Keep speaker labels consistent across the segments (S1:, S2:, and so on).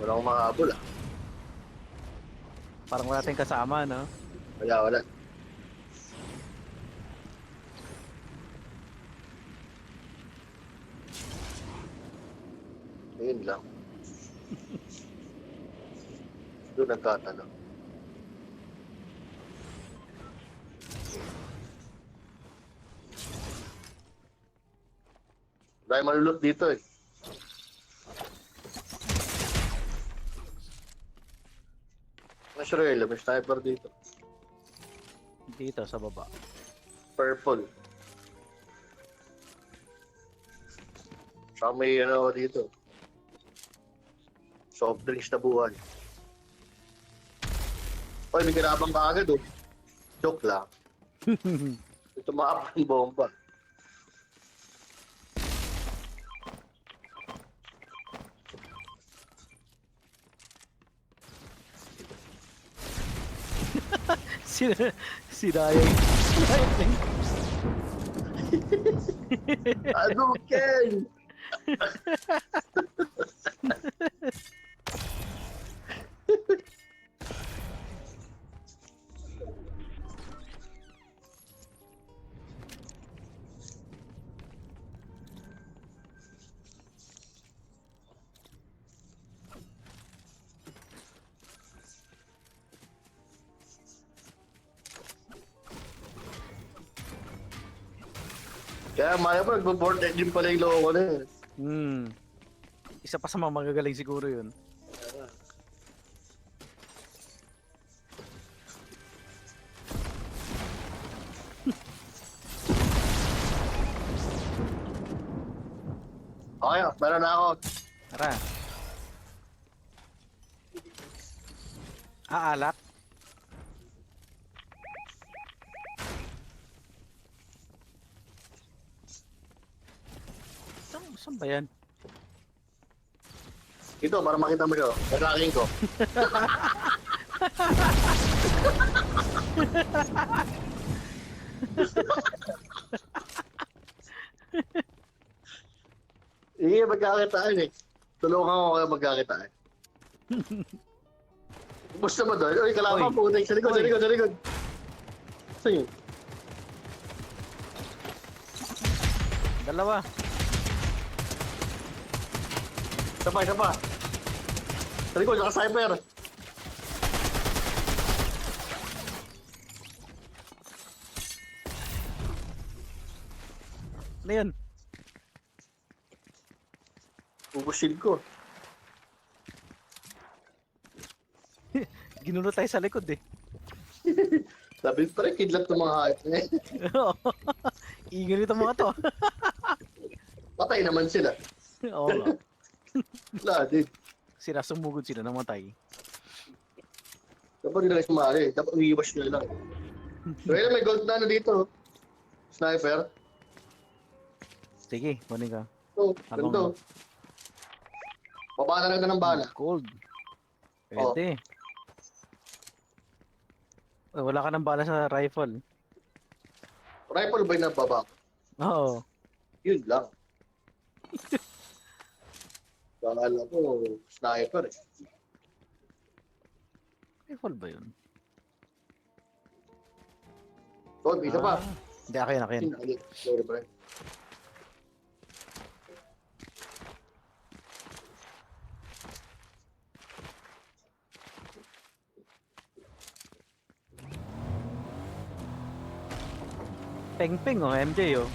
S1: Wala akong makahabol ah.
S2: Parang wala tayong kasama, no?
S1: Wala. Ayun lang. Doon nagtatanong. Dahil malulot dito eh. Nasrel, may sniper dito.
S2: Dito, sa baba.
S1: Purple. Saka may ano dito. Soft drinks na buwan. Oy, may kinabang ka agad oh. Joke lang. Ito maap ng bomba.
S2: Si, si Dayang.
S1: Aduken! Kaya maya pa, nagbo-board engine pala yung loko na eh.
S2: Isa pa sa mga magagaling siguro yun.
S1: Okay, meron na ako.
S2: Tara. Alak. Saan ba yan?
S1: Ito, para makita mo siya. Nagkaking ko. Hindi, magkakitaan eh. Tulungan ko kayo magkakitaan. Gusto mo doon? Uy, kalaban po. Sa likod, sa likod, sa likod. Saan yun?
S2: Dalawa.
S1: Isa pa. Sa likod, naka-cyber.
S2: Ano yun?
S1: Ubusin ko.
S2: Ginulo tayo sa likod eh.
S1: Sabi pa rin, kidlat ng mga hype na eh.
S2: Ingay nito mga to.
S1: Patay naman sila.
S2: Oo nga.
S1: Wala din.
S2: Sila sumugod sila, namatay.
S1: Dapat nila sumali. Dapat umiiwas nila lang. Pero may gold na ano dito. Sniper.
S2: Sige, kunin ka.
S1: Ito,
S2: Habang-
S1: ganito. Baba na lang ng bala.
S2: Gold. Pwede. Uy, wala ka ng bala sa rifle.
S1: Rifle ba yung nababa?
S2: Oo.
S1: Yun lang. Bakala ko, sniper eh.
S2: Rifle ba yun?
S1: So, isa pa.
S2: Hindi, akin.
S1: Sorry, pre.
S2: Peng-peng oh, MJ oh.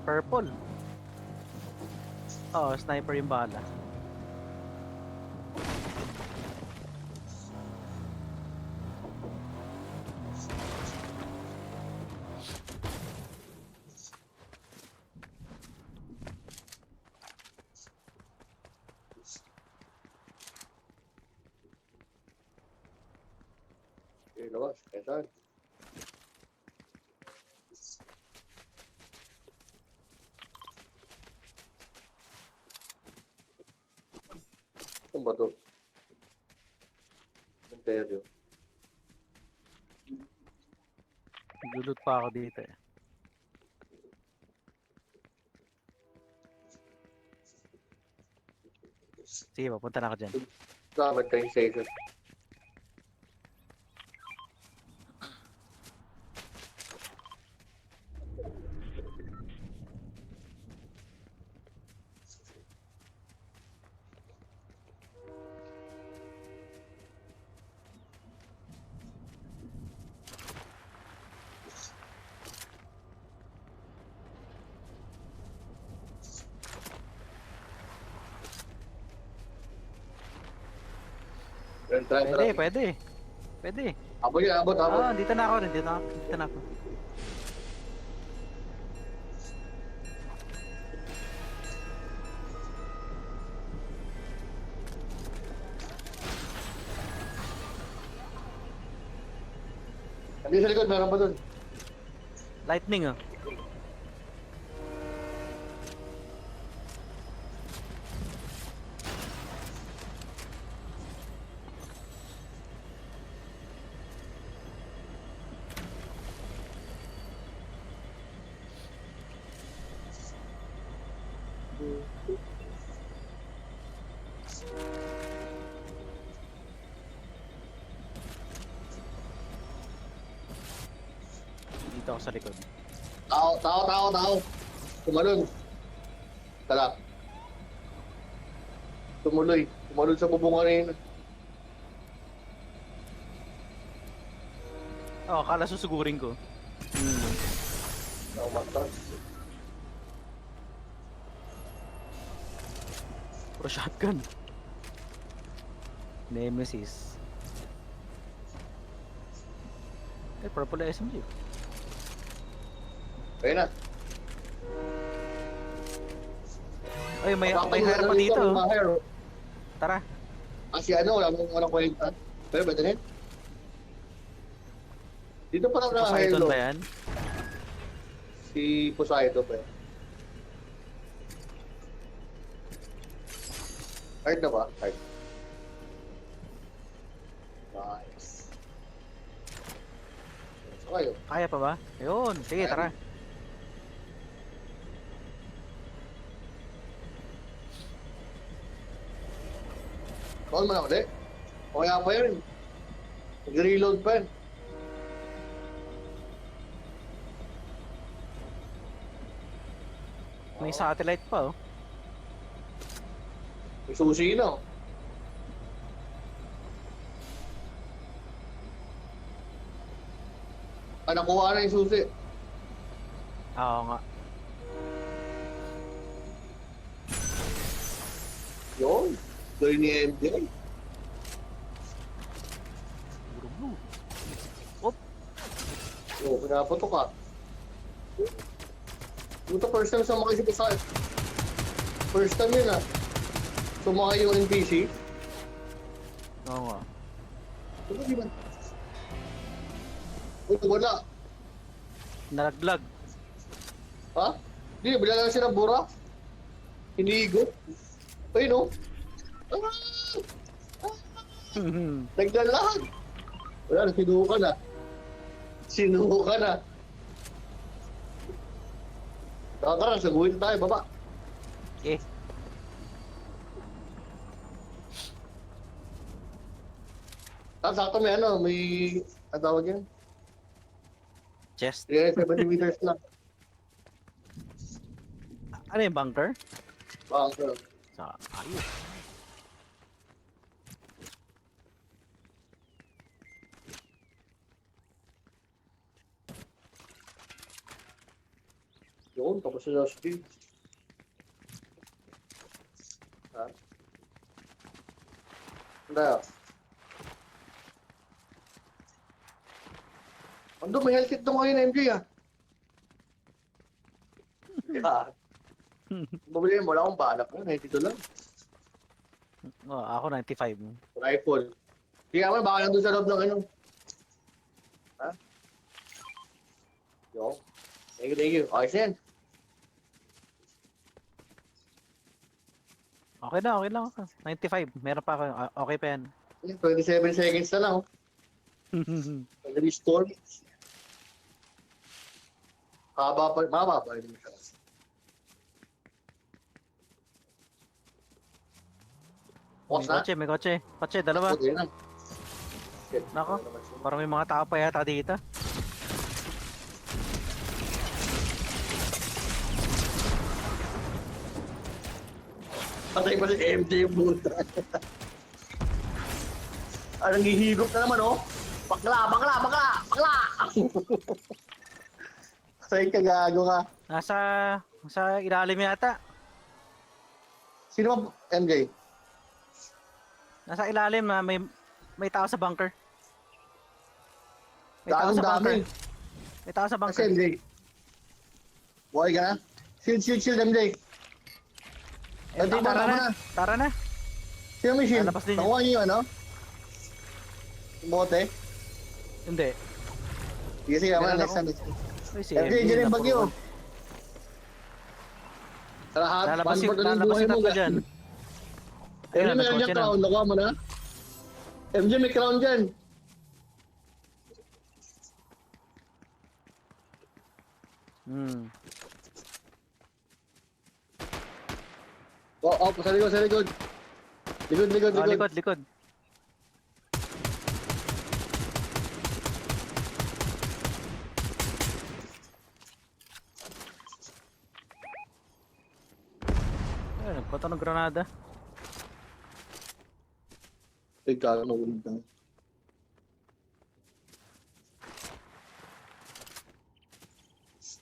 S2: Purple. Oh, sniper yung bala.
S1: Okay, labas. Esan. Saan ba to? Ontario.
S2: Lulot pa ako dito eh. Sige, papunta na ako dyan.
S1: Dapat train station. Try,
S2: Pwede,
S1: try.
S2: pwede. Pwede.
S1: Abot yan, abot, abot.
S2: Ah, dito na ako. Dito na ako.
S1: Hindi sa likod, meron pa dun.
S2: Lightning, oh. Dito ako sa likod.
S1: Tao, tao, tao, tao. Tumalon. Tala. Tumuloy. Tumalon sa bubungan na yun.
S2: Oh, akala susugurin ko.
S1: Nakamatras.
S2: Puro shotgun. Nemesis. Eh, purple SMG.
S1: Kaya na.
S2: Ay, may
S1: Baka
S2: hire pa dito.
S1: may hire, oh.
S2: Tara.
S1: Kasi ano, walang kwenta. Pero pwede rin. Dito pa lang
S2: Si
S1: na-hire,
S2: Poseidon
S1: no?
S2: ba yan?
S1: Si Poseidon pa yan. Hard na ba? Hard. Nice. So kayo.
S2: Kaya pa ba? Ayun. Sige,
S1: Kaya.
S2: tara.
S1: Bawal mo na ulit. O kaya pa yun. Nag-reload pa yun.
S2: May satellite pa, oh.
S1: May susi na. Oh. Ah, nakuha na yung susi.
S2: Oo nga.
S1: Yun. Gawin ni MJ.
S2: Puro blue. Op.
S1: Oo, pinapato ka. Ito first time sumakay si Poseidon. First time yun ah. Sumakay yung NPC.
S2: Oo nga.
S1: Ito di ba? Wala.
S2: Nalaglag.
S1: Ha? Hindi, bila lang siya ng bura. Hinigo. Ayun o. Nagdalag. Wala, sinuho ka na. Sinuho ka na. Tara, saguhin tayo, baba.
S2: Eh.
S1: Sakto may ano, may... Ang tawag yan?
S2: Chest.
S1: 70 meters lang.
S2: Ano yung bunker?
S1: Bunker.
S2: Sa ayos.
S1: Yun, tapos na speed. Ha? Hindi. Ando, may health kit doon ngayon, MJ ah. Yeah. Bumili mo, wala akong balak na, 92 lang.
S2: Oh, ako 95.
S1: Rifle. Kaya mo, baka nandun sa loob ng ano. Ha? Yo. Thank you, thank you. Okay, sen.
S2: Okay lang ako. 95. Meron pa ako. Okay pa yan.
S1: 27 seconds na lang. Restore. Mababa pa rin siya. Boss na?
S2: May kotse. Kotse, dalawa.
S1: Puti na. Shit.
S2: Nako. Parang may mga tao pa yata dito.
S1: Patay pa si MJ yung buta. Anong hihigop na naman, oh. Bakla! Patay ka, gago ka.
S2: Nasa ilalim yata.
S1: Sino ba, MJ?
S2: Nasa ilalim na may tao sa bunker. May tao
S1: Dami,
S2: sa bunker.
S1: dami.
S2: May tao sa
S1: Kasi
S2: bunker.
S1: MJ. Buhay ka na? Shield, MJ.
S2: MJ, tara na. Tara na.
S1: Sino may shield?
S2: Lalabas din yun.
S1: Nakuha niyo yung ano? Yung bote?
S2: Hindi.
S1: Sige, sige.
S2: Meron
S1: Next
S2: ako.
S1: time.
S2: Uy, si
S1: MJ, dyan yung bagyo.
S2: napuruan.
S1: Lahat,
S2: Lalabas
S1: paano ba
S2: lalabas
S1: buhay
S2: yung
S1: mo?
S2: tatlo dyan.
S1: MJ,
S2: Ayun,
S1: meron
S2: nagkotse
S1: dyan
S2: na.
S1: crown. Nakuha mo na? MJ, may crown dyan. Oh, sa likod, sa likod. Likod.
S2: Oh, likod. Ayun, nagpunta ng granada.
S1: Ay, gago na ulit na.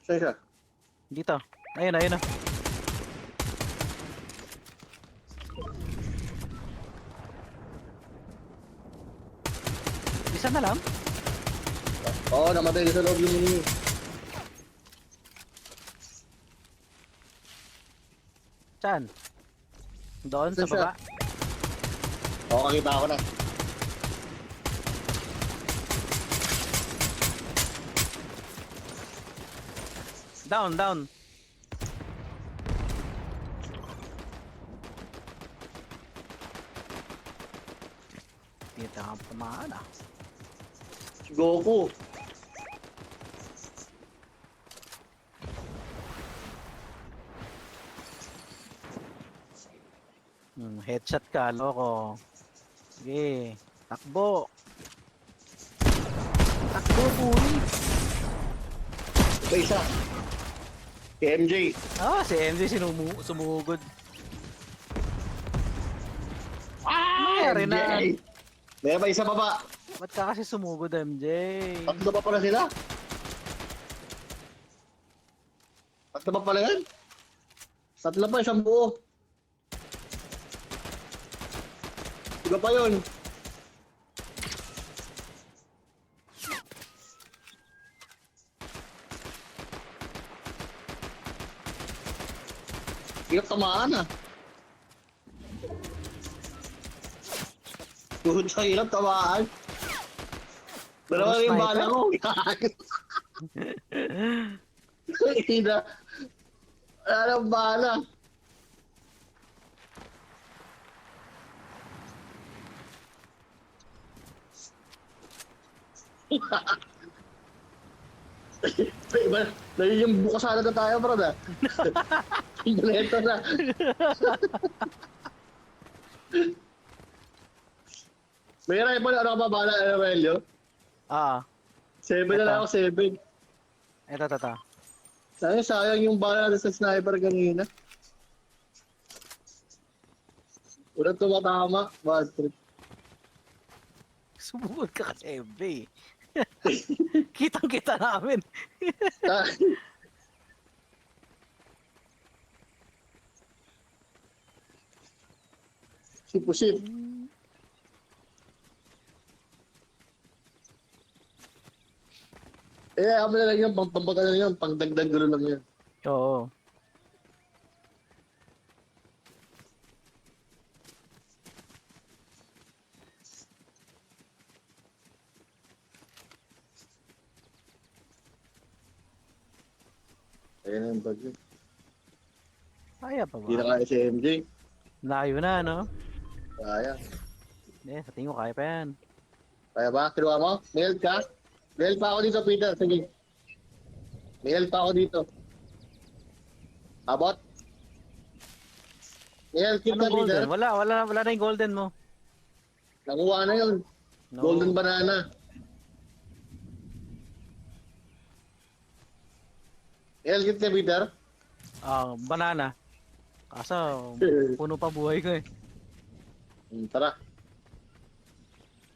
S1: Siya.
S2: Dito. Ayun na. Isa na lang?
S1: Oo, namatay sa loob yung mini.
S2: Saan? Doon sa
S1: Saan siya?
S2: baba?
S1: Oo, kakita ako na.
S2: Down. Kita ka pamaan ah.
S1: Goku.
S2: Headshot ka, loko. Sige. Takbo, puwi.
S1: Ito isa. Si MJ.
S2: Si MJ sumugod. Mayroon na.
S1: MJ. Meron pa isa pa ba?
S2: Ba't ka kasi sumugod, MJ?
S1: Tatlo pa pala sila? Tatlo pa pala yan? Tatlo pa, isang buo. Iba pa yun. Hirap tamaan ah. Tuhod sa hirap tamaan. Dalawa
S2: Puro
S1: yung bala
S2: sniper?
S1: ko. Hindi na. Wala nang bala. Iba, dahil yung bukasala na tayo, bro, na. Ito na. May rifle, ano ka ba bala, Aurelio? 7 na lang ako, 7.
S2: Ito.
S1: Sayang yung bala natin sa sniper kanina. Walang tumatama, bad trip.
S2: Sumugod ka kasi, MJ. Kitang-kita namin.
S1: Sip-sip. Kami na lang yun, pampabaga na yun, pangdagdag gulo lang yun.
S2: Oo.
S1: Ayun na yung bagyo.
S2: Kaya pa
S1: Hindi na
S2: ba?
S1: kaya si MJ.
S2: Layo na, no?
S1: Kaya.
S2: Sa tingin ko kaya pa yan.
S1: Kaya ba? Kinuha mo? May health ka? May health pa ako dito, Peter. Sige. May health pa ako dito. Abot? Ayan, keep na
S2: Anong golden?
S1: leader.
S2: Wala na yung golden mo.
S1: Nakuha na yun. Golden
S2: No.
S1: banana. Ayan, keep na leader.
S2: Banana. Kaso, puno pa buhay ko eh.
S1: Tara.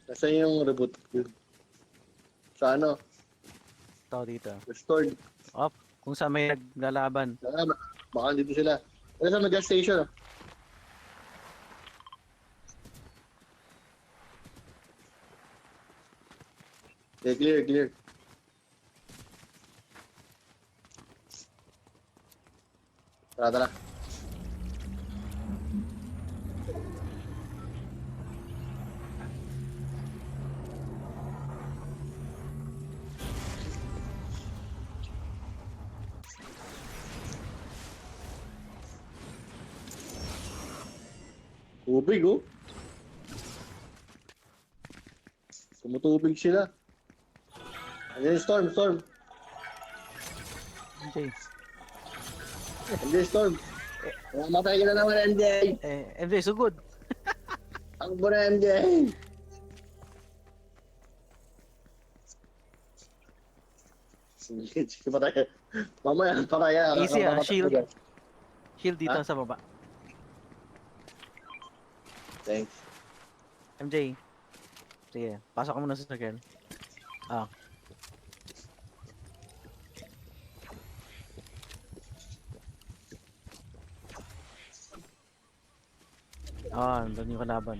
S1: Nasaan yung reboot? Sa ano?
S2: Ito dito.
S1: Restored.
S2: Op, kung saan may naglalaban.
S1: Baka dito sila. Ano sa gas station? Okay, clear, clear. Tara, tara. Tubig, oh. Tumutubig sila. Ano yung storm, storm.
S2: MJ.
S1: Hindi, storm. Mamatay ka na naman, MJ.
S2: MJ, so good.
S1: Takbo na, MJ. Sige, patay. Mamaya, patay.
S2: Easy shield. Shield dito sa baba.
S1: Thanks.
S2: MJ. Sige, pasok ka muna sa circle. Nandun yung kalaban.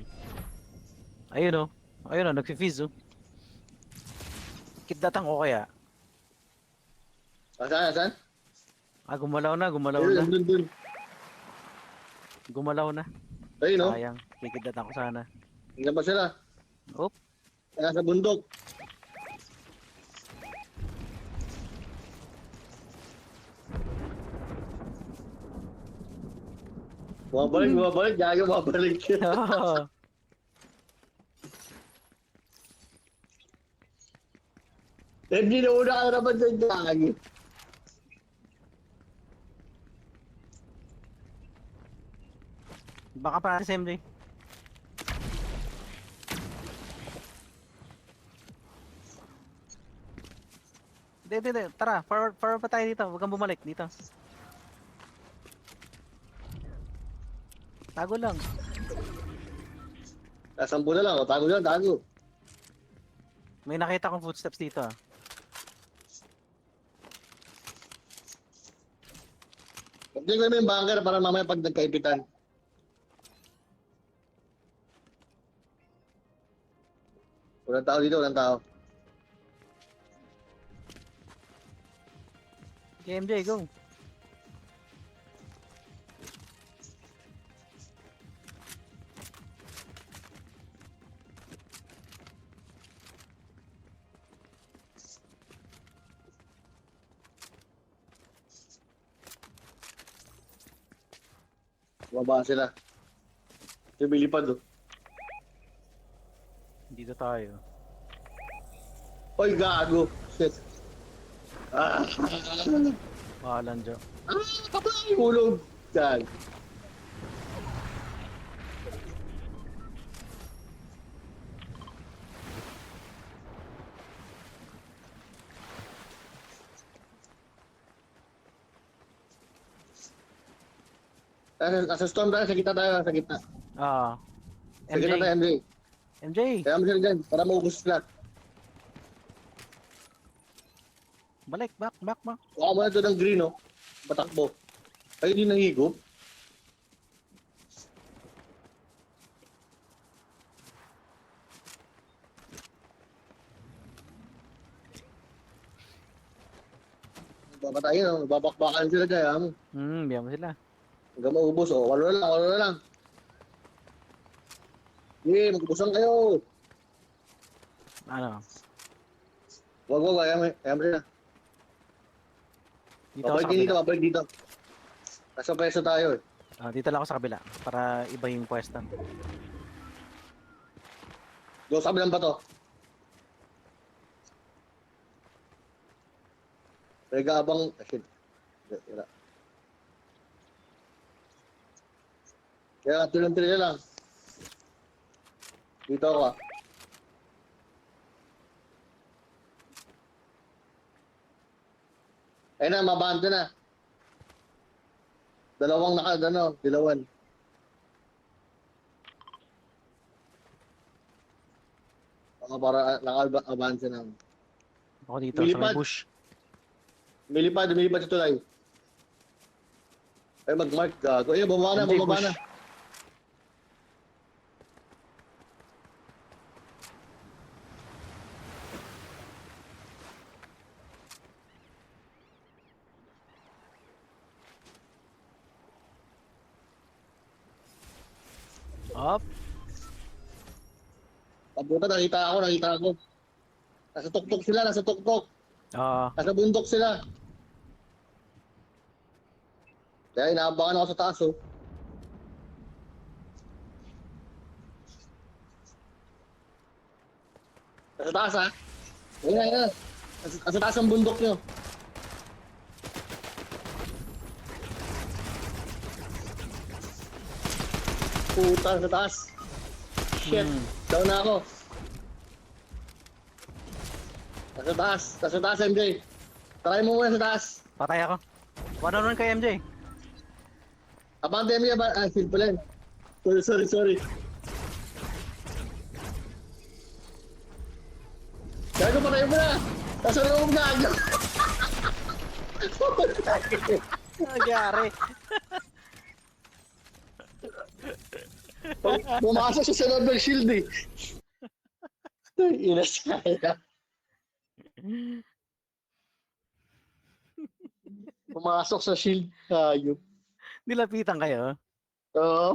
S2: Ayun oh. Ayun oh, nagfi-fizz oh. Kitdatang ko kaya.
S1: Saan?
S2: Gumalaw na.
S1: Dun.
S2: Gumalaw na.
S1: Ayun, no?
S2: Sayang, kikidatan ko sana.
S1: Tingnan ba sila?
S2: Oop.
S1: Nasa bundok. Bumabalik. Gago, bumabalik siya. Hindi na una ka naman dyan, gago.
S2: Baka pa natin si MJ. Hindi. Tara, forward pa tayo dito. Huwag kang bumalik dito. Tago lang.
S1: Nasampu na lang, o. Tago.
S2: May nakita kong footsteps dito ah.
S1: Hindi ko yung bunker para mamaya pag nagkaipitan. Walang tao dito, walang tao.
S2: Okay, MJ, go.
S1: Bumaba sila. Lumilipad, oh.
S2: Dito tayo.
S1: Oy, gago. Shit.
S2: Bahalan dyan.
S1: Kapag hulog. Yan. Nasa storm tayo, sa gitna tayo, sa gitna. Sa gitna tayo, MJ.
S2: MJ!
S1: Kaya mo sila dyan, para maubos sila.
S2: Balik, back.
S1: Kuha mo na ito ng green, oh. Patakbo. Ay, hindi nahigop. Babatayin, oh. Babakbakan sila dyan.
S2: Biyan mo sila.
S1: Hanggang maubos, oh. Walo na lang. Sige, magbusan kayo.
S2: Ano?
S1: Wag, ayaw mo na.
S2: Dito ako sa
S1: Babalik
S2: kabila.
S1: dito. Nasa peso tayo, eh.
S2: Dito lang ako sa kabila. Para iba yung pwesto.
S1: Go sa kabilang bato. Nag-aabang... Shit. Tira. Kaya tulong-tuloy na lang. Dito ako ah. Ayun na, mabando na. Dalawang dilawan. Baka para naka-abante na.
S2: Ako dito sa may
S1: Lumilipad.
S2: bush.
S1: Lumilipad ito lang. Ay, mag-mark gago. Ayun, bumaba na,
S2: MJ
S1: bumaba
S2: bush.
S1: na.
S2: Up.
S1: Pabuta, nakita ako. Nasa tuktok sila, nasa tuktok.
S2: Ah,
S1: Nasa bundok sila. Kaya inaabangan ako sa taas, oh. Nasa taas, ha? Ayun na, ayun na. Nasa taas ang bundok nyo. Puta, nasa taas. Shit, down na ako. Nasa taas, MJ. Try mo muna sa taas.
S2: patay ako. One on one kay MJ.
S1: Abante MJ, shield pala yun. Sorry. Gago, patay mo na. Nasa loob na.
S2: Nagyari.
S1: Pumasok siya sa loob ng shield, eh. Inasaya. Pumasok sa shield. Hayop.
S2: Nilapitan kayo.
S1: Oo.